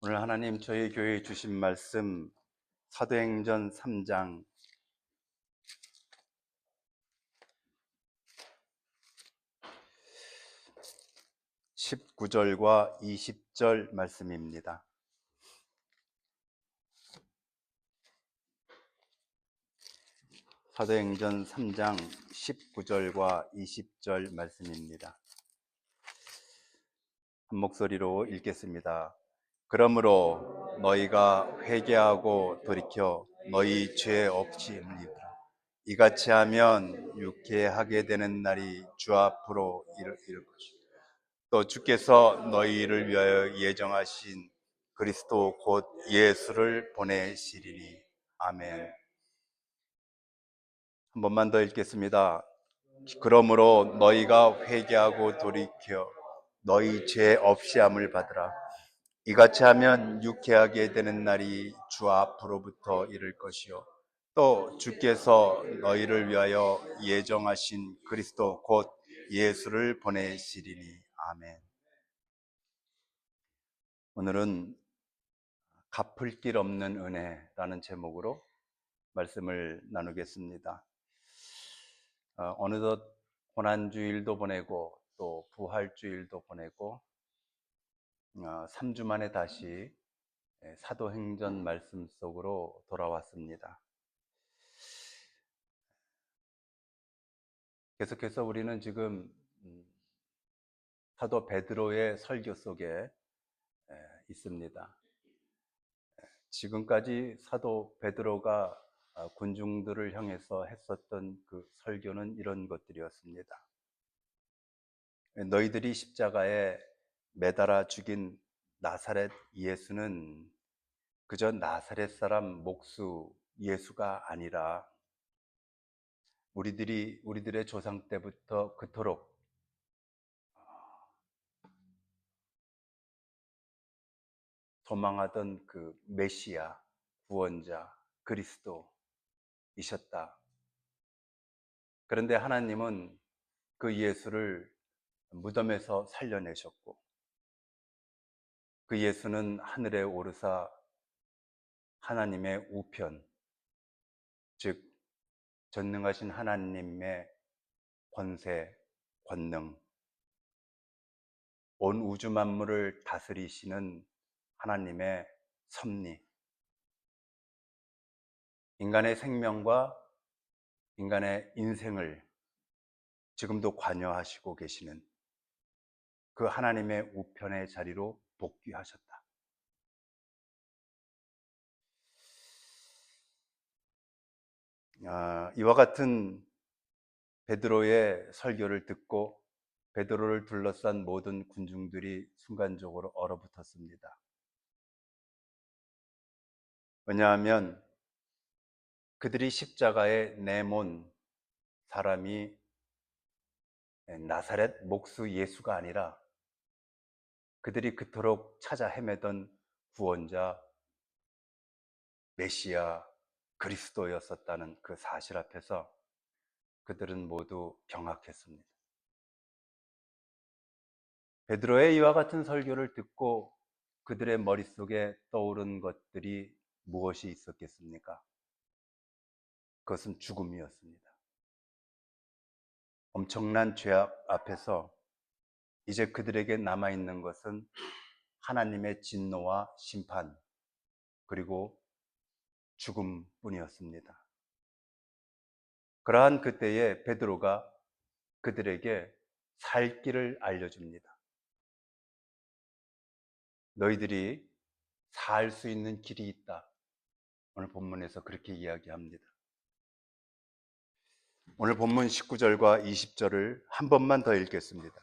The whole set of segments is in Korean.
오늘 하나님 저희 교회에 주신 말씀 사도행전 3장 19절과 20절 말씀입니다. 사도행전 3장 19절과 20절 말씀입니다. 한 목소리로 읽겠습니다. 그러므로 너희가 회개하고 돌이켜 너희 죄 없이 입으라. 이같이 하면 유쾌하게 되는 날이 주 앞으로 이를 것이다. 또 주께서 너희를 위하여 예정하신 그리스도 곧 예수를 보내시리니. 아멘. 한 번만 더 읽겠습니다. 그러므로 너희가 회개하고 돌이켜 너희 죄 없이함을 받으라. 이같이 하면 유쾌하게 되는 날이 주 앞으로부터 이를 것이요 또 주께서 너희를 위하여 예정하신 그리스도 곧 예수를 보내시리니. 아멘. 오늘은 갚을 길 없는 은혜라는 제목으로 말씀을 나누겠습니다. 어느덧 고난주일도 보내고 또 부활주일도 보내고 3주 만에 다시 사도행전 말씀 속으로 돌아왔습니다. 계속해서 우리는 지금 사도 베드로의 설교 속에 있습니다. 지금까지 사도 베드로가 군중들을 향해서 했었던 그 설교는 이런 것들이었습니다. 너희들이 십자가에 매달아 죽인 나사렛 예수는 그저 나사렛 사람 목수 예수가 아니라 우리들의 조상 때부터 그토록 소망하던 그 메시아, 구원자, 그리스도이셨다. 그런데 하나님은 그 예수를 무덤에서 살려내셨고 그 예수는 하늘에 오르사 하나님의 우편, 즉 전능하신 하나님의 권세, 권능, 온 우주 만물을 다스리시는 하나님의 섭리, 인간의 생명과 인간의 인생을 지금도 관여하시고 계시는 그 하나님의 우편의 자리로 복귀하셨다. 이와 같은 베드로의 설교를 듣고 베드로를 둘러싼 모든 군중들이 순간적으로 얼어붙었습니다. 왜냐하면 그들이 십자가에 내몬 사람이 나사렛 목수 예수가 아니라 그들이 그토록 찾아 헤매던 구원자, 메시아, 그리스도였었다는 그 사실 앞에서 그들은 모두 경악했습니다. 베드로의 이와 같은 설교를 듣고 그들의 머릿속에 떠오른 것들이 무엇이 있었겠습니까? 그것은 죽음이었습니다. 엄청난 죄악 앞에서 이제 그들에게 남아있는 것은 하나님의 진노와 심판, 그리고 죽음뿐이었습니다. 그러한 그때에 베드로가 그들에게 살 길을 알려줍니다. 너희들이 살 수 있는 길이 있다. 오늘 본문에서 그렇게 이야기합니다. 오늘 본문 19절과 20절을 한 번만 더 읽겠습니다.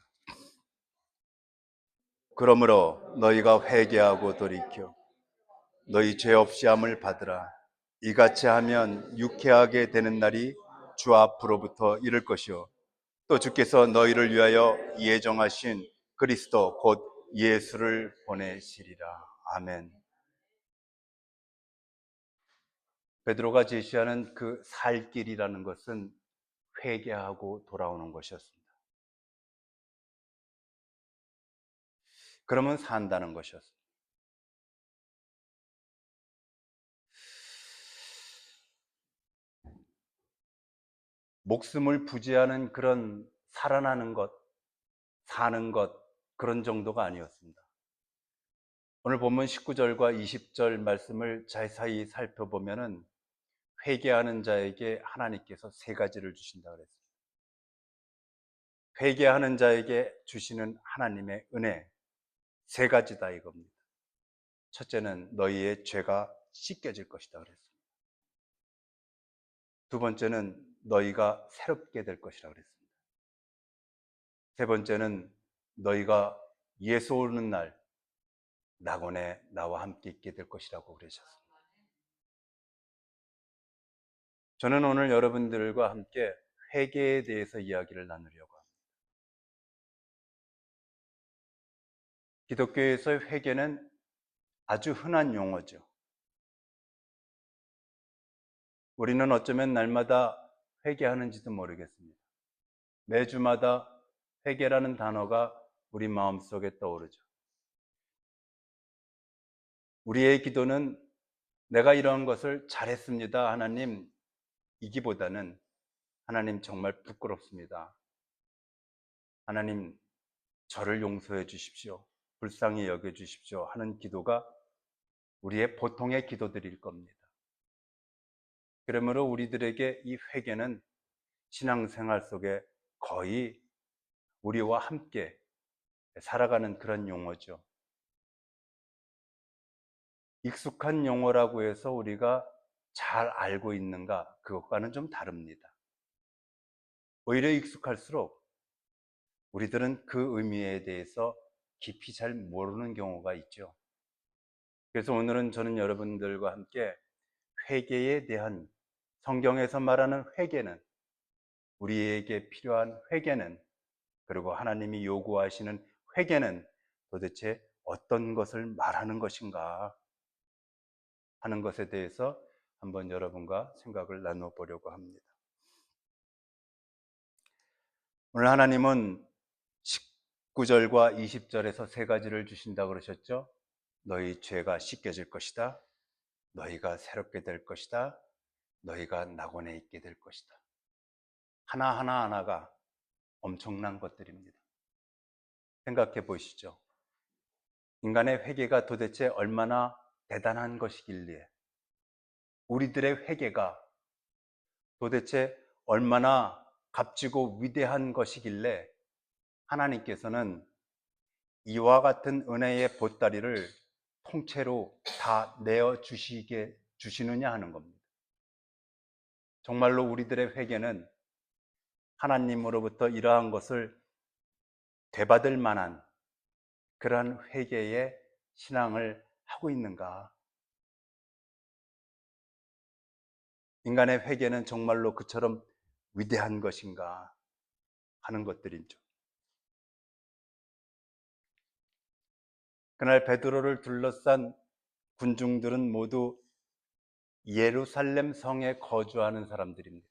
그러므로 너희가 회개하고 돌이켜 너희 죄 없이 함을 받으라. 이같이 하면 유쾌하게 되는 날이 주 앞으로부터 이를 것이요 또 주께서 너희를 위하여 예정하신 그리스도 곧 예수를 보내시리라. 아멘. 베드로가 제시하는 그 살 길이라는 것은 회개하고 돌아오는 것이었습니다. 그러면 산다는 것이었습니다. 목숨을 부지하는 그런 살아나는 것, 사는 것, 그런 정도가 아니었습니다. 오늘 본문 19절과 20절 말씀을 자세히 살펴보면은 회개하는 자에게 하나님께서 세 가지를 주신다 그랬습니다. 회개하는 자에게 주시는 하나님의 은혜 세 가지다 이겁니다. 첫째는 너희의 죄가 씻겨질 것이다 그랬습니다. 두 번째는 너희가 새롭게 될 것이라 그랬습니다. 세 번째는 너희가 예수 오는 날 낙원에 나와 함께 있게 될 것이라고 그러셨습니다. 저는 오늘 여러분들과 함께 회개에 대해서 이야기를 나누려고 합니다. 기독교에서의 회개는 아주 흔한 용어죠. 우리는 어쩌면 날마다 회개하는지도 모르겠습니다. 매주마다 회개라는 단어가 우리 마음속에 떠오르죠. 우리의 기도는 내가 이런 것을 잘했습니다, 하나님, 이기보다는 하나님 정말 부끄럽습니다. 하나님 저를 용서해 주십시오. 불쌍히 여겨 주십시오. 하는 기도가 우리의 보통의 기도들일 겁니다. 그러므로 우리들에게 이 회개는 신앙생활 속에 거의 우리와 함께 살아가는 그런 용어죠. 익숙한 용어라고 해서 우리가 잘 알고 있는가? 그것과는 좀 다릅니다. 오히려 익숙할수록 우리들은 그 의미에 대해서 깊이 잘 모르는 경우가 있죠. 그래서 오늘은 저는 여러분들과 함께 회개에 대한, 성경에서 말하는 회개는, 우리에게 필요한 회개는, 그리고 하나님이 요구하시는 회개는 도대체 어떤 것을 말하는 것인가 하는 것에 대해서 한번 여러분과 생각을 나눠보려고 합니다. 오늘 하나님은 19절과 20절에서 세 가지를 주신다고 그러셨죠. 너희 죄가 씻겨질 것이다. 너희가 새롭게 될 것이다. 너희가 낙원에 있게 될 것이다. 하나하나가 엄청난 것들입니다. 생각해 보시죠. 인간의 회개가 도대체 얼마나 대단한 것이길래, 우리들의 회개가 도대체 얼마나 값지고 위대한 것이길래 하나님께서는 이와 같은 은혜의 보따리를 통째로 다 내어 주시느냐 하는 겁니다. 정말로 우리들의 회개는 하나님으로부터 이러한 것을 되받을 만한 그러한 회개의 신앙을 하고 있는가? 인간의 회개는 정말로 그처럼 위대한 것인가 하는 것들이죠. 그날 베드로를 둘러싼 군중들은 모두 예루살렘 성에 거주하는 사람들입니다.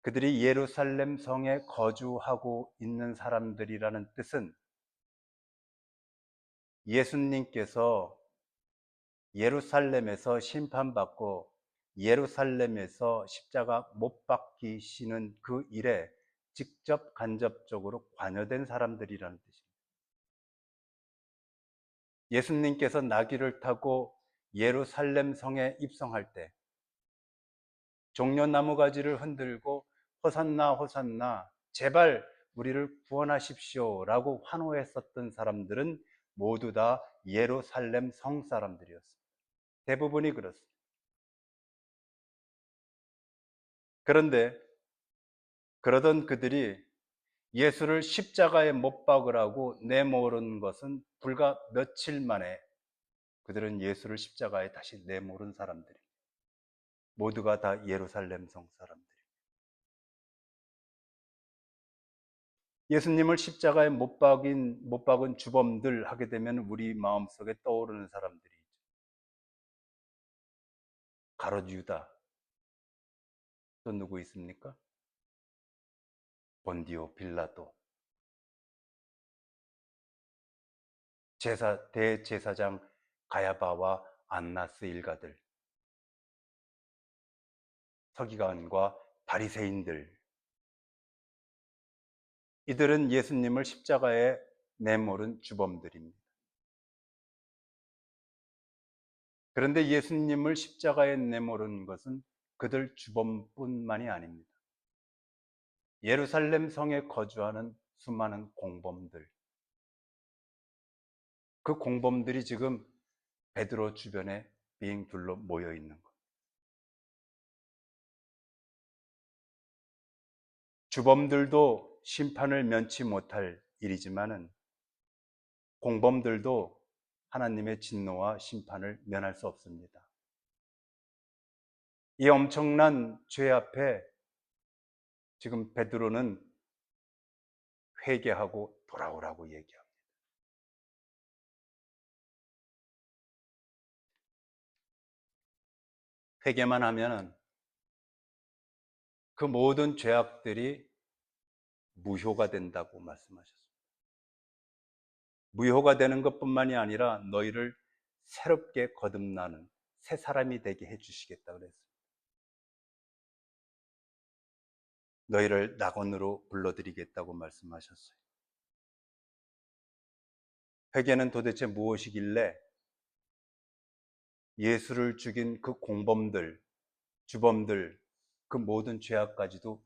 그들이 예루살렘 성에 거주하고 있는 사람들이라는 뜻은 예수님께서 예루살렘에서 심판받고 예루살렘에서 십자가 못 박히시는 그 일에 직접 간접적으로 관여된 사람들이라는 뜻입니다. 예수님께서 나귀를 타고 예루살렘 성에 입성할 때 종려나무 가지를 흔들고 호산나 호산나 제발 우리를 구원하십시오 라고 환호했었던 사람들은 모두 다 예루살렘 성 사람들이었습니다. 대부분이 그렇습니다. 그런데 그러던 그들이 예수를 십자가에 못 박으라고 내모른 것은 불과 며칠 만에 그들은 예수를 십자가에 다시 내모른 사람들입니다. 모두가 다 예루살렘 성 사람들. 예수님을 십자가에 못 박은 주범들 하게 되면 우리 마음속에 떠오르는 사람들이 있죠. 가롯 유다. 또 누구 있습니까? 본디오 빌라도. 대제사장 가야바와 안나스 일가들. 서기관과 바리새인들, 이들은 예수님을 십자가에 내몰은 주범들입니다. 그런데 예수님을 십자가에 내몰은 것은 그들 주범뿐만이 아닙니다. 예루살렘 성에 거주하는 수많은 공범들, 그 공범들이 지금 베드로 주변에 빙 둘러 모여 있는 것. 주범들도 심판을 면치 못할 일이지만은 공범들도 하나님의 진노와 심판을 면할 수 없습니다. 이 엄청난 죄 앞에 지금 베드로는 회개하고 돌아오라고 얘기합니다. 회개만 하면은 그 모든 죄악들이 무효가 된다고 말씀하셨습니다. 무효가 되는 것뿐만이 아니라 너희를 새롭게 거듭나는 새 사람이 되게 해주시겠다 그랬습니다. 너희를 낙원으로 불러드리겠다고 말씀하셨어요. 회개는 도대체 무엇이길래 예수를 죽인 그 공범들, 주범들, 그 모든 죄악까지도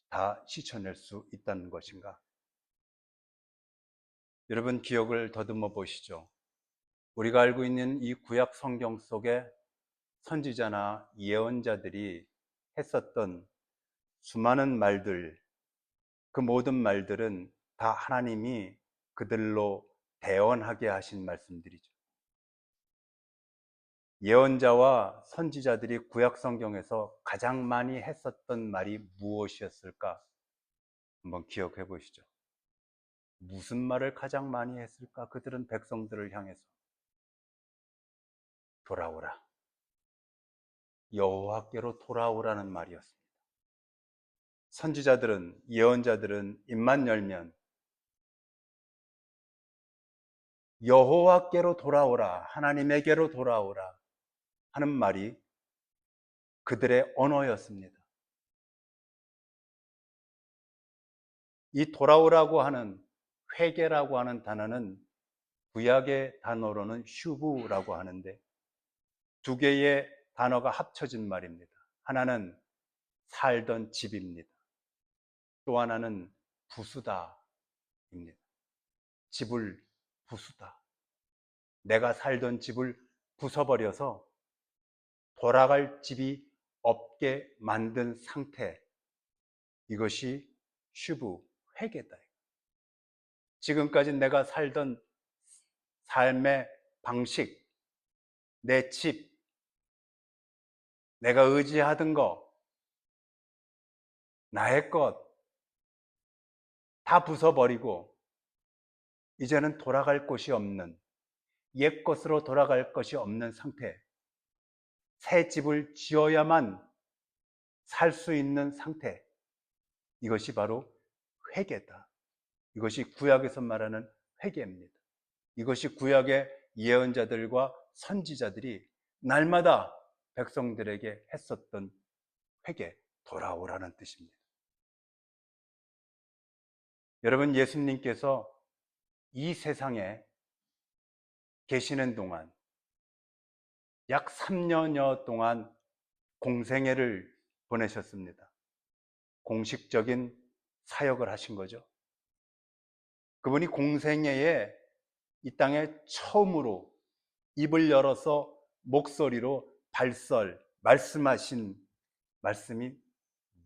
다 씻어낼 수 있다는 것인가? 여러분 기억을 더듬어 보시죠. 우리가 알고 있는 이 구약 성경 속에 선지자나 예언자들이 했었던 수많은 말들, 그 모든 말들은 다 하나님이 그들로 대언하게 하신 말씀들이죠. 예언자와 선지자들이 구약 성경에서 가장 많이 했었던 말이 무엇이었을까? 한번 기억해 보시죠. 무슨 말을 가장 많이 했을까? 그들은 백성들을 향해서 돌아오라. 여호와께로 돌아오라는 말이었습니다. 선지자들은, 예언자들은 입만 열면 여호와께로 돌아오라, 하나님에게로 돌아오라 하는 말이 그들의 언어였습니다. 이 돌아오라고 하는, 회개라고 하는 단어는 구약의 단어로는 슈브라고 하는데 두 개의 단어가 합쳐진 말입니다. 하나는 살던 집입니다. 또 하나는 부수다입니다. 집을 부수다. 내가 살던 집을 부숴버려서 돌아갈 집이 없게 만든 상태, 이것이 슈브, 회개다. 지금까지 내가 살던 삶의 방식, 내 집, 내가 의지하던 거, 나의 것 다 부숴버리고 이제는 돌아갈 곳이 없는, 옛 것으로 돌아갈 것이 없는 상태, 새 집을 지어야만 살 수 있는 상태, 이것이 바로 회개다. 이것이 구약에서 말하는 회개입니다. 이것이 구약의 예언자들과 선지자들이 날마다 백성들에게 했었던 회개, 돌아오라는 뜻입니다. 여러분, 예수님께서 이 세상에 계시는 동안 약 3년여 동안 공생애를 보내셨습니다. 공식적인 사역을 하신 거죠. 그분이 공생애에 이 땅에 처음으로 입을 열어서 목소리로 말씀하신 말씀이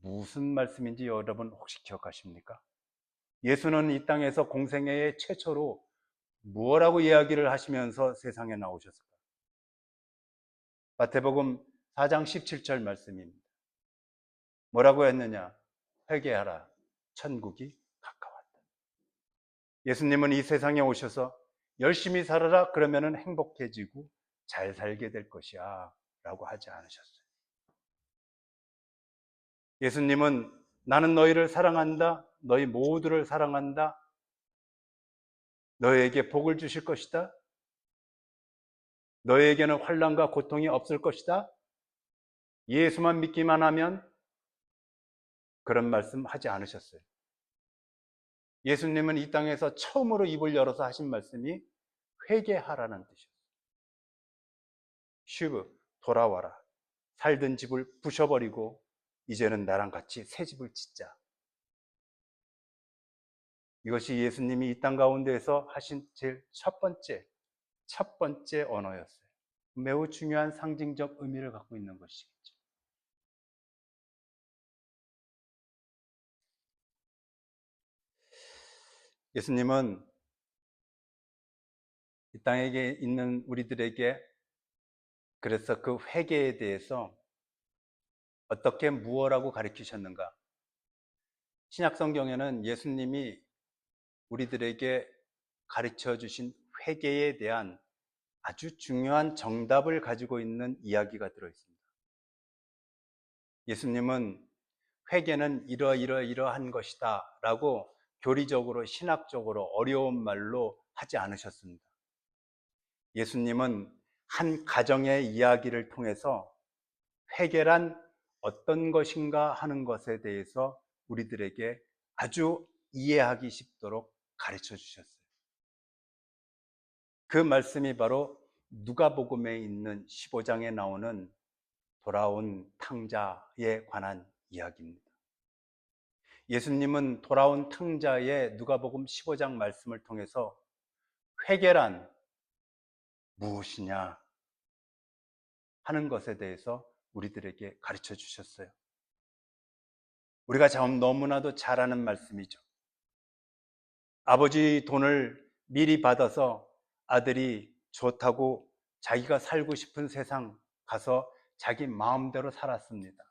무슨 말씀인지 여러분 혹시 기억하십니까? 예수는 이 땅에서 공생애에 최초로 무엇라고 이야기를 하시면서 세상에 나오셨을까요? 마태복음 4장 17절 말씀입니다. 뭐라고 했느냐? 회개하라, 천국이 가까웠다. 예수님은 이 세상에 오셔서 열심히 살아라, 그러면 행복해지고 잘 살게 될 것이야 라고 하지 않으셨어요. 예수님은 나는 너희를 사랑한다, 너희 모두를 사랑한다, 너희에게 복을 주실 것이다, 너희에게는 환난과 고통이 없을 것이다, 예수만 믿기만 하면 그런 말씀 하지 않으셨어요. 예수님은 이 땅에서 처음으로 입을 열어서 하신 말씀이 회개하라는 뜻이었어요. 슈브, 돌아와라. 살던 집을 부셔버리고 이제는 나랑 같이 새 집을 짓자. 이것이 예수님이 이 땅 가운데에서 하신 제일 첫 번째 언어였어요. 매우 중요한 상징적 의미를 갖고 있는 것이겠죠. 예수님은 이 땅에 있는 우리들에게 그래서 그 회개에 대해서 어떻게 무엇라고 가르치셨는가? 신약 성경에는 예수님이 우리들에게 가르쳐 주신 회개에 대한 아주 중요한 정답을 가지고 있는 이야기가 들어 있습니다. 예수님은 회개는 이러한 것이다 라고 교리적으로 신학적으로 어려운 말로 하지 않으셨습니다. 예수님은 한 가정의 이야기를 통해서 회개란 어떤 것인가 하는 것에 대해서 우리들에게 아주 이해하기 쉽도록 가르쳐 주셨어요. 그 말씀이 바로 누가복음에 있는 15장에 나오는 돌아온 탕자에 관한 이야기입니다. 예수님은 돌아온 탕자의 누가복음 15장 말씀을 통해서 회개란 무엇이냐 하는 것에 대해서 우리들에게 가르쳐 주셨어요. 우리가 너무나도 잘 아는 말씀이죠. 아버지 돈을 미리 받아서 아들이 좋다고 자기가 살고 싶은 세상 가서 자기 마음대로 살았습니다.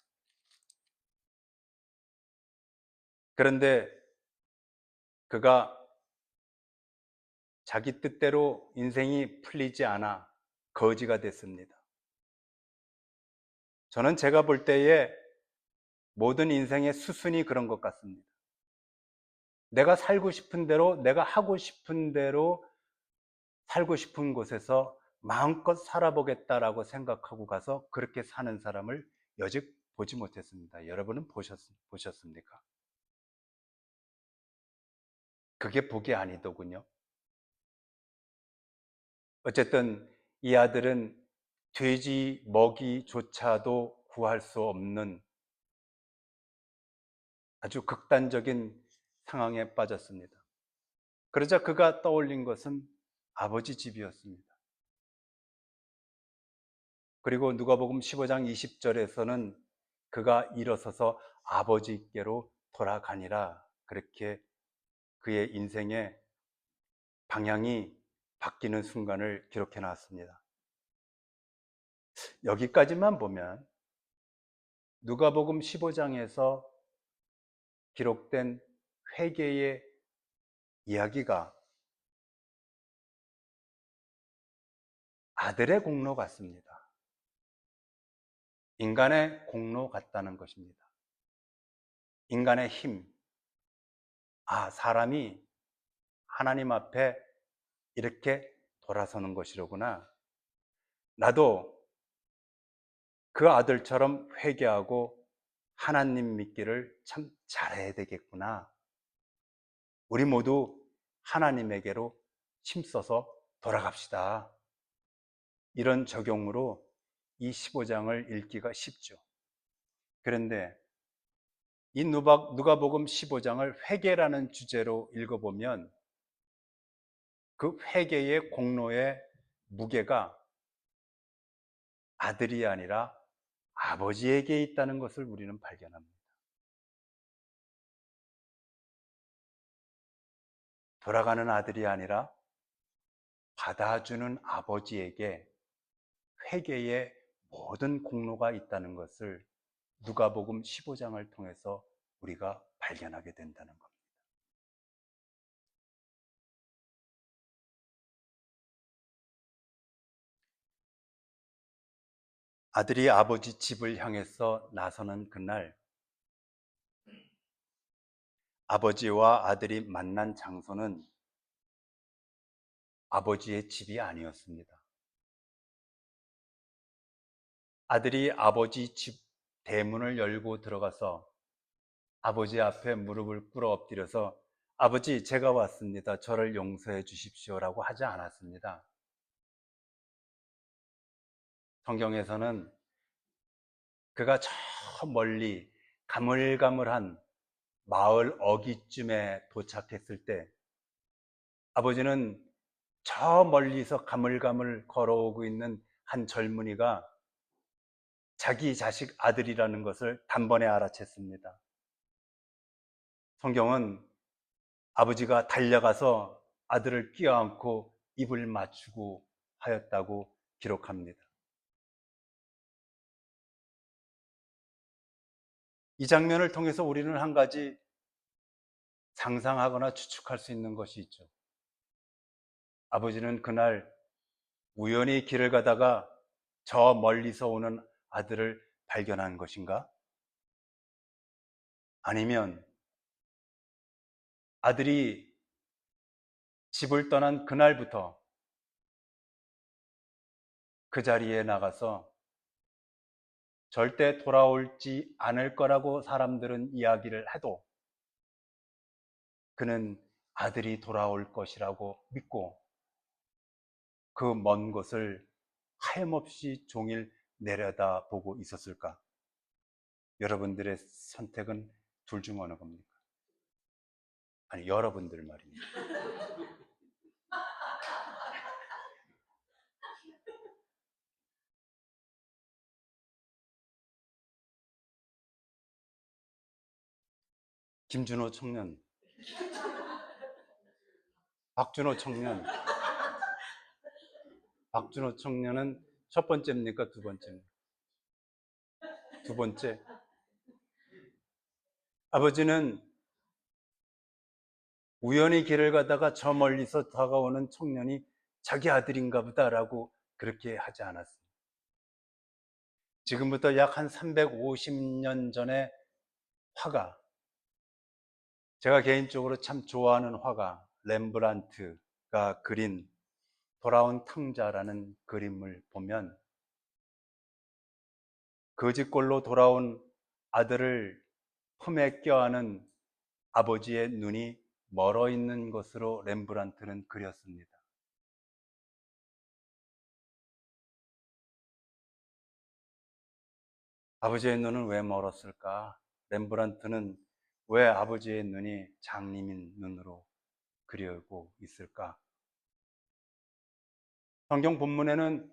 그런데 그가 자기 뜻대로 인생이 풀리지 않아 거지가 됐습니다. 저는 제가 볼 때에 모든 인생의 수순이 그런 것 같습니다. 내가 살고 싶은 대로, 내가 하고 싶은 대로 살고 싶은 곳에서 마음껏 살아보겠다라고 생각하고 가서 그렇게 사는 사람을 여직 보지 못했습니다. 여러분은 보셨습니까? 그게 복이 아니더군요. 어쨌든 이 아들은 돼지 먹이조차도 구할 수 없는 아주 극단적인 상황에 빠졌습니다. 그러자 그가 떠올린 것은 아버지 집이었습니다. 그리고 누가복음 15장 20절에서는 그가 일어서서 아버지께로 돌아가니라, 그렇게 그의 인생의 방향이 바뀌는 순간을 기록해 놨습니다. 여기까지만 보면 누가복음 15장에서 기록된 회개의 이야기가 아들의 공로 같습니다. 인간의 공로 같다는 것입니다. 인간의 힘. 사람이 하나님 앞에 이렇게 돌아서는 것이로구나. 나도 그 아들처럼 회개하고 하나님 믿기를 참 잘해야 되겠구나. 우리 모두 하나님에게로 힘써서 돌아갑시다. 이런 적용으로 이 15장을 읽기가 쉽죠. 그런데 이 누가복음 15장을 회개라는 주제로 읽어보면 그 회개의 공로의 무게가 아들이 아니라 아버지에게 있다는 것을 우리는 발견합니다. 돌아가는 아들이 아니라 받아주는 아버지에게 회개의 모든 공로가 있다는 것을 누가복음 15장을 통해서 우리가 발견하게 된다는 겁니다. 아들이 아버지 집을 향해서 나서는 그날, 아버지와 아들이 만난 장소는 아버지의 집이 아니었습니다. 아들이 아버지 집 대문을 열고 들어가서 아버지 앞에 무릎을 꿇어 엎드려서 아버지, 제가 왔습니다. 저를 용서해 주십시오라고 하지 않았습니다. 성경에서는 그가 저 멀리 가물가물한 마을 어귀쯤에 도착했을 때 아버지는 저 멀리서 가물가물 걸어오고 있는 한 젊은이가 자기 자식 아들이라는 것을 단번에 알아챘습니다. 성경은 아버지가 달려가서 아들을 끼어안고 입을 맞추고 하였다고 기록합니다. 이 장면을 통해서 우리는 한 가지 상상하거나 추측할 수 있는 것이 있죠. 아버지는 그날 우연히 길을 가다가 저 멀리서 오는 아들을 발견한 것인가? 아니면 아들이 집을 떠난 그날부터 그 자리에 나가서 절대 돌아올지 않을 거라고 사람들은 이야기를 해도 그는 아들이 돌아올 것이라고 믿고 그 먼 곳을 하염없이 종일 내려다보고 있었을까? 여러분들의 선택은 둘 중 어느 겁니까? 아니, 여러분들 말입니다. 김준호 청년, 박준호 청년, 박준호 청년은 첫 번째입니까? 두 번째입니까? 두 번째. 아버지는 우연히 길을 가다가 저 멀리서 다가오는 청년이 자기 아들인가 보다라고 그렇게 하지 않았습니다. 지금부터 약 한 350년 전의 화가, 제가 개인적으로 참 좋아하는 화가 렘브란트가 그린 돌아온 탕자라는 그림을 보면 거짓골로 돌아온 아들을 품에 껴안은 아버지의 눈이 멀어 있는 것으로 렘브란트는 그렸습니다. 아버지의 눈은 왜 멀었을까? 렘브란트는 왜 아버지의 눈이 장님인 눈으로 그리고 있을까? 성경 본문에는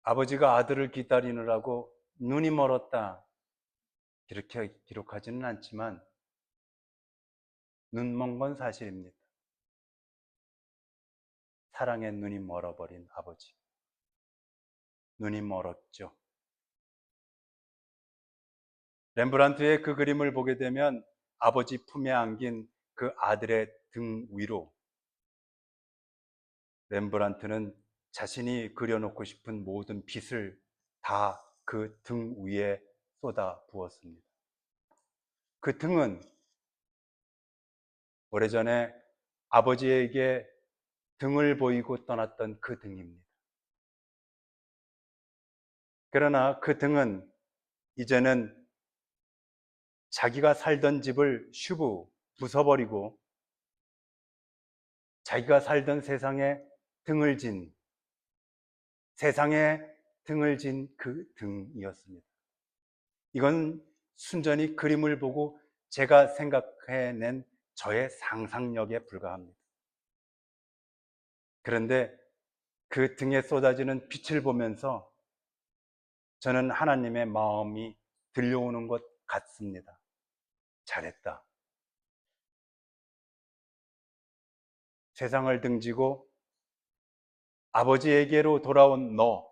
아버지가 아들을 기다리느라고 눈이 멀었다 이렇게 기록하지는 않지만 눈 먼 건 사실입니다. 사랑의 눈이 멀어버린 아버지. 눈이 멀었죠. 렘브란트의 그 그림을 보게 되면 아버지 품에 안긴 그 아들의 등 위로 렘브란트는 자신이 그려놓고 싶은 모든 빛을 다 그 등 위에 쏟아 부었습니다. 그 등은 오래전에 아버지에게 등을 보이고 떠났던 그 등입니다. 그러나 그 등은 이제는 자기가 살던 집을 슈브 부숴버리고 자기가 살던 세상에 등을 진, 세상에 등을 진 그 등이었습니다. 이건 순전히 그림을 보고 제가 생각해낸 저의 상상력에 불과합니다. 그런데 그 등에 쏟아지는 빛을 보면서 저는 하나님의 마음이 들려오는 것 같습니다. 잘했다. 세상을 등지고 아버지에게로 돌아온 너,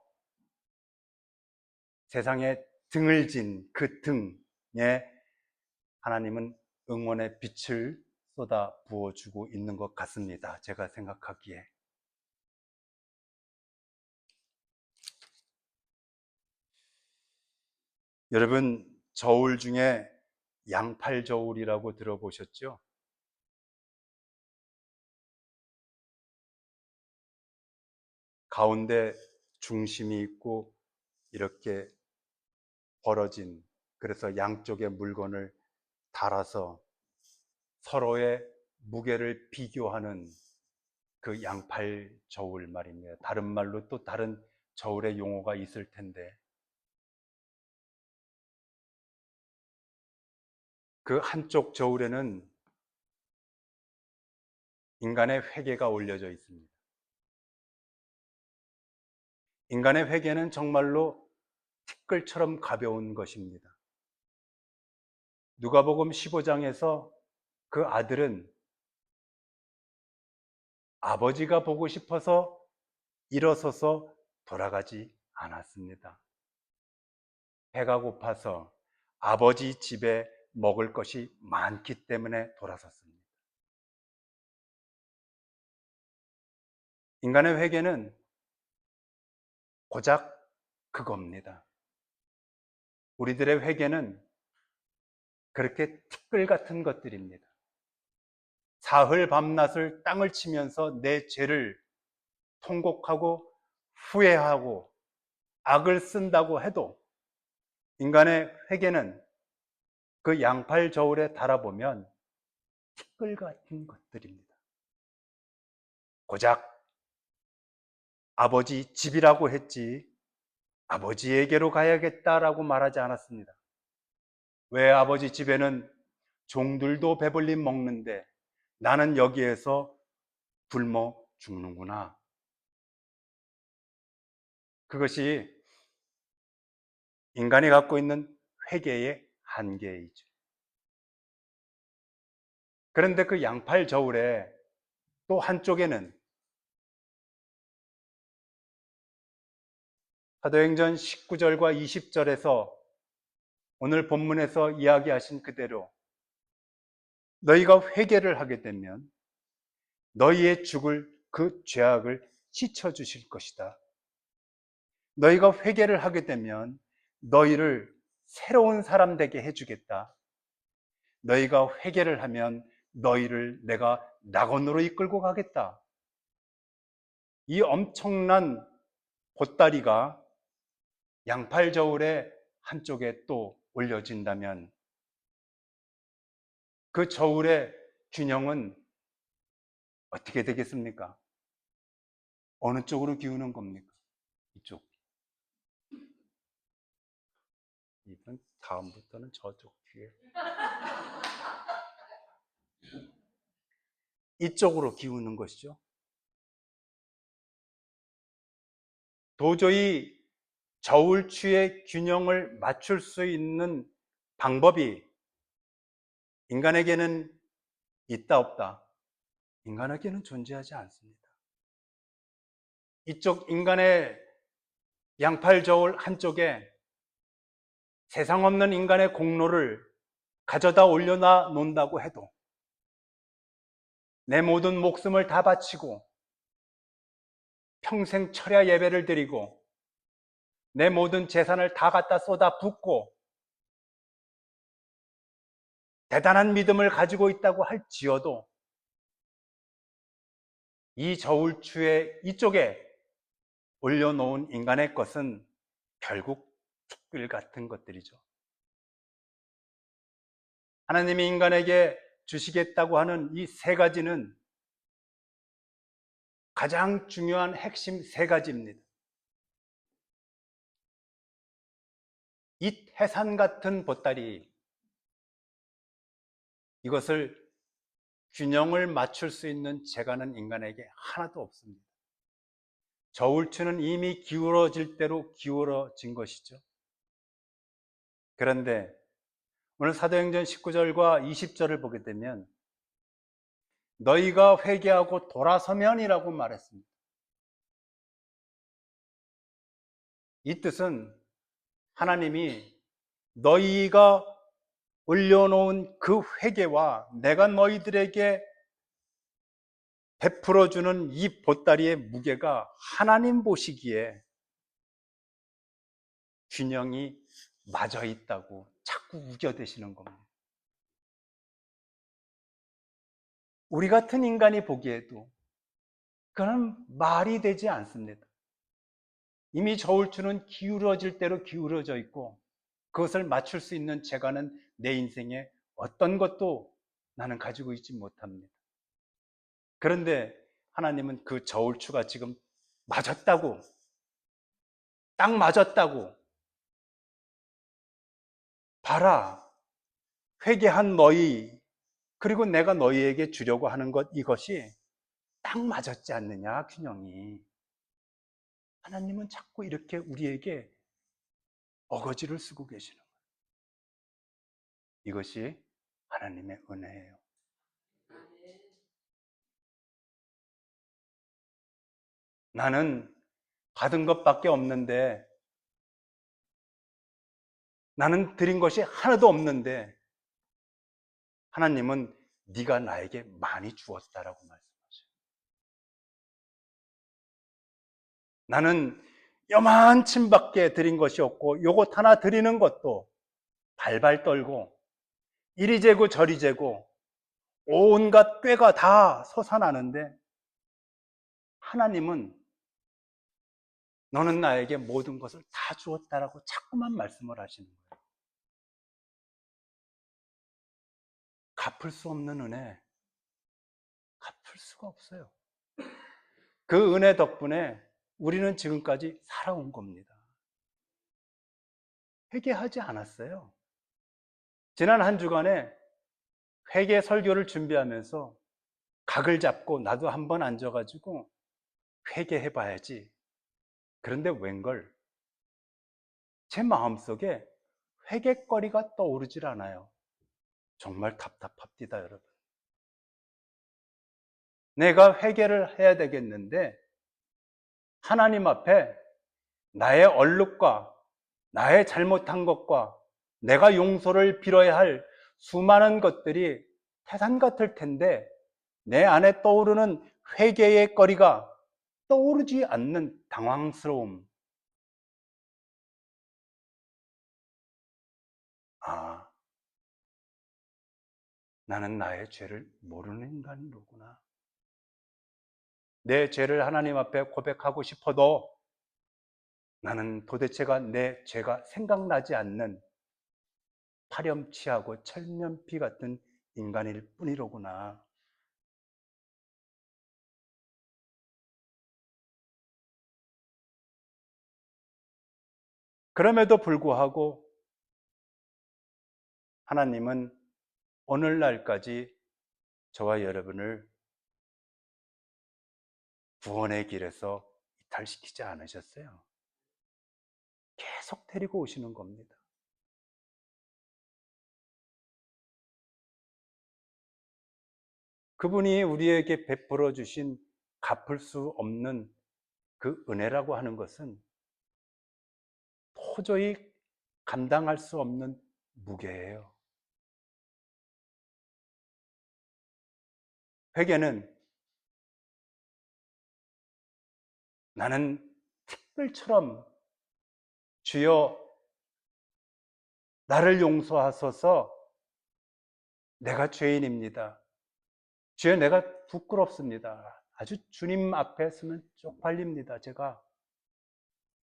세상에 등을 진 그 등에 하나님은 응원의 빛을 쏟아 부어주고 있는 것 같습니다. 제가 생각하기에. 여러분, 저울 중에 양팔 저울이라고 들어보셨죠? 가운데 중심이 있고 이렇게 벌어진, 그래서 양쪽의 물건을 달아서 서로의 무게를 비교하는 그 양팔 저울 말입니다. 다른 말로 또 다른 저울의 용어가 있을 텐데, 그 한쪽 저울에는 인간의 회개가 올려져 있습니다. 인간의 회개는 정말로 티끌처럼 가벼운 것입니다. 누가복음 15장에서 그 아들은 아버지가 보고 싶어서 일어서서 돌아가지 않았습니다. 배가 고파서 아버지 집에 먹을 것이 많기 때문에 돌아섰습니다. 인간의 회개는 고작 그겁니다. 우리들의 회개는 그렇게 티끌 같은 것들입니다. 사흘 밤낮을 땅을 치면서 내 죄를 통곡하고 후회하고 악을 쓴다고 해도 인간의 회개는 그 양팔 저울에 달아보면 티끌 같은 것들입니다. 고작 아버지 집이라고 했지 아버지에게로 가야겠다라고 말하지 않았습니다. 왜 아버지 집에는 종들도 배불리 먹는데 나는 여기에서 굶어 죽는구나. 그것이 인간이 갖고 있는 회개의 한계이죠. 그런데 그 양팔 저울에 또 한쪽에는 사도행전 19절과 20절에서 오늘 본문에서 이야기하신 그대로 너희가 회개를 하게 되면 너희의 죽을 그 죄악을 씻어주실 것이다. 너희가 회개를 하게 되면 너희를 새로운 사람 되게 해주겠다. 너희가 회개를 하면 너희를 내가 낙원으로 이끌고 가겠다. 이 엄청난 보따리가 양팔 저울의 한쪽에 또 올려진다면 그 저울의 균형은 어떻게 되겠습니까? 어느 쪽으로 기우는 겁니까? 이쪽. 이번 다음부터는 저쪽 뒤에. 이쪽으로 기우는 것이죠. 도저히 저울추의 균형을 맞출 수 있는 방법이 인간에게는 있다 없다? 인간에게는 존재하지 않습니다. 이쪽 인간의 양팔 저울 한쪽에 세상 없는 인간의 공로를 가져다 올려놔 놓는다고 해도 내 모든 목숨을 다 바치고 평생 철야 예배를 드리고 내 모든 재산을 다 갖다 쏟아 붓고 대단한 믿음을 가지고 있다고 할지어도 이 저울추의 이쪽에 올려놓은 인간의 것은 결국 티끌 같은 것들이죠. 하나님이 인간에게 주시겠다고 하는 이 세 가지는 가장 중요한 핵심 세 가지입니다. 이 태산 같은 보따리, 이것을 균형을 맞출 수 있는 재간은 인간에게 하나도 없습니다. 저울추는 이미 기울어질 대로 기울어진 것이죠. 그런데 오늘 사도행전 19절과 20절을 보게 되면 너희가 회개하고 돌아서면이라고 말했습니다. 이 뜻은 하나님이 너희가 올려놓은 그 회개와 내가 너희들에게 베풀어주는 이 보따리의 무게가 하나님 보시기에 균형이 맞아 있다고 자꾸 우겨대시는 겁니다. 우리 같은 인간이 보기에도 그건 말이 되지 않습니다. 이미 저울추는 기울어질 대로 기울어져 있고 그것을 맞출 수 있는 재간은 내 인생에 어떤 것도 나는 가지고 있지 못합니다. 그런데 하나님은 그 저울추가 지금 맞았다고, 딱 맞았다고, 봐라, 회개한 너희, 그리고 내가 너희에게 주려고 하는 것, 이것이 딱 맞았지 않느냐, 균형이. 하나님은 자꾸 이렇게 우리에게 어거지를 쓰고 계시는 거예요. 이것이 하나님의 은혜예요. 나는 받은 것밖에 없는데, 나는 드린 것이 하나도 없는데, 하나님은 네가 나에게 많이 주었다라고 말씀하셔요. 나는 요만침밖에 드린 것이 없고 요것 하나 드리는 것도 발발 떨고 이리 재고 저리 재고 온갖 꾀가 다 솟아나는데, 하나님은 너는 나에게 모든 것을 다 주었다라고 자꾸만 말씀을 하시는 거예요. 갚을 수 없는 은혜, 갚을 수가 없어요. 그 은혜 덕분에 우리는 지금까지 살아온 겁니다. 회개하지 않았어요. 지난 한 주간에 회개 설교를 준비하면서 각을 잡고 나도 한번 앉아가지고 회개해 봐야지. 그런데 웬걸 제 마음속에 회개거리가 떠오르질 않아요. 정말 답답합니다, 여러분. 내가 회개를 해야 되겠는데 하나님 앞에 나의 얼룩과 나의 잘못한 것과 내가 용서를 빌어야 할 수많은 것들이 태산 같을 텐데 내 안에 떠오르는 회개의 거리가 떠오르지 않는 당황스러움. 아, 나는 나의 죄를 모르는 인간이로구나. 내 죄를 하나님 앞에 고백하고 싶어도 나는 도대체가 내 죄가 생각나지 않는 파렴치하고 철면피 같은 인간일 뿐이로구나. 그럼에도 불구하고 하나님은 오늘날까지 저와 여러분을 구원의 길에서 이탈시키지 않으셨어요. 계속 데리고 오시는 겁니다. 그분이 우리에게 베풀어 주신 갚을 수 없는 그 은혜라고 하는 것은 도저히 감당할 수 없는 무게예요. 회개는 나는 특별처럼 주여 나를 용서하소서, 내가 죄인입니다. 주여 내가 부끄럽습니다. 아주 주님 앞에 서면 쪽팔립니다. 제가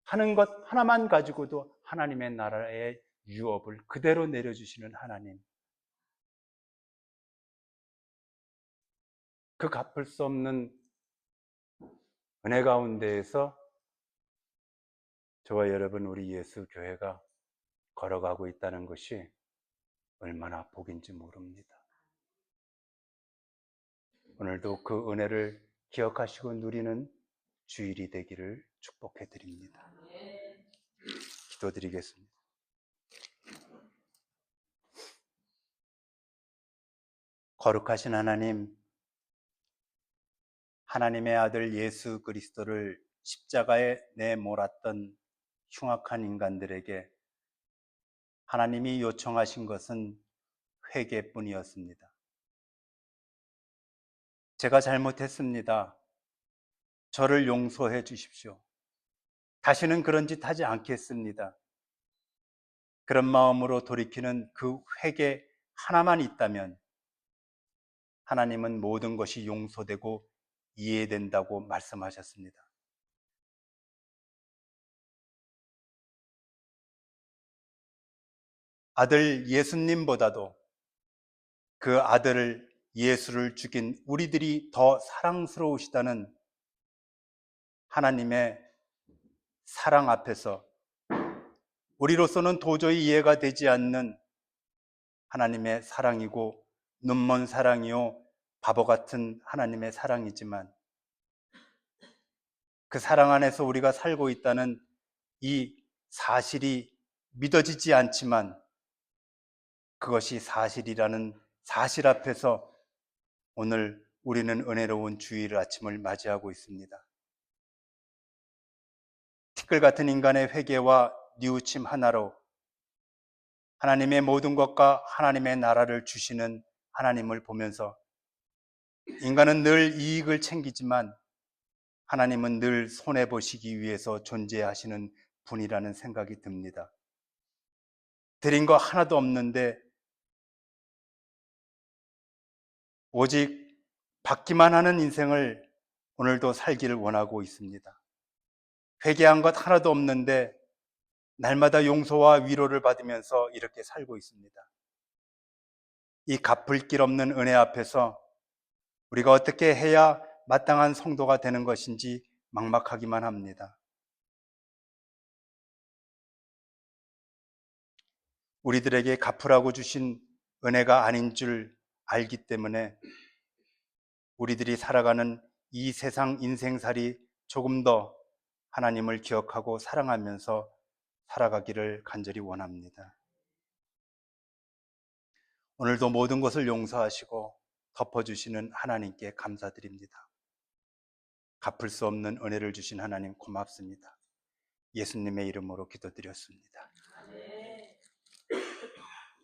하는 것 하나만 가지고도 하나님의 나라의 유업을 그대로 내려주시는 하나님. 그 갚을 수 없는 은혜 가운데에서 저와 여러분, 우리 예수 교회가 걸어가고 있다는 것이 얼마나 복인지 모릅니다. 오늘도 그 은혜를 기억하시고 누리는 주일이 되기를 축복해 드립니다. 기도드리겠습니다. 거룩하신 하나님, 하나님의 아들 예수 그리스도를 십자가에 내몰았던 흉악한 인간들에게 하나님이 요청하신 것은 회개뿐이었습니다. 제가 잘못했습니다. 저를 용서해 주십시오. 다시는 그런 짓 하지 않겠습니다. 그런 마음으로 돌이키는 그 회개 하나만 있다면 하나님은 모든 것이 용서되고 이해된다고 말씀하셨습니다. 아들 예수님보다도 그 아들을 예수를 죽인 우리들이 더 사랑스러우시다는 하나님의 사랑 앞에서 우리로서는 도저히 이해가 되지 않는 하나님의 사랑이고 눈먼 사랑이요 바보 같은 하나님의 사랑이지만 그 사랑 안에서 우리가 살고 있다는 이 사실이 믿어지지 않지만 그것이 사실이라는 사실 앞에서 오늘 우리는 은혜로운 주일 아침을 맞이하고 있습니다. 티끌 같은 인간의 회개와 뉘우침 하나로 하나님의 모든 것과 하나님의 나라를 주시는 하나님을 보면서 인간은 늘 이익을 챙기지만 하나님은 늘 손해보시기 위해서 존재하시는 분이라는 생각이 듭니다. 드린 거 하나도 없는데 오직 받기만 하는 인생을 오늘도 살기를 원하고 있습니다. 회개한 것 하나도 없는데 날마다 용서와 위로를 받으면서 이렇게 살고 있습니다. 이 갚을 길 없는 은혜 앞에서 우리가 어떻게 해야 마땅한 성도가 되는 것인지 막막하기만 합니다. 우리들에게 갚으라고 주신 은혜가 아닌 줄 알기 때문에 우리들이 살아가는 이 세상 인생살이 조금 더 하나님을 기억하고 사랑하면서 살아가기를 간절히 원합니다. 오늘도 모든 것을 용서하시고 덮어주시는 하나님께 감사드립니다. 갚을 수 없는 은혜를 주신 하나님 고맙습니다. 예수님의 이름으로 기도드렸습니다.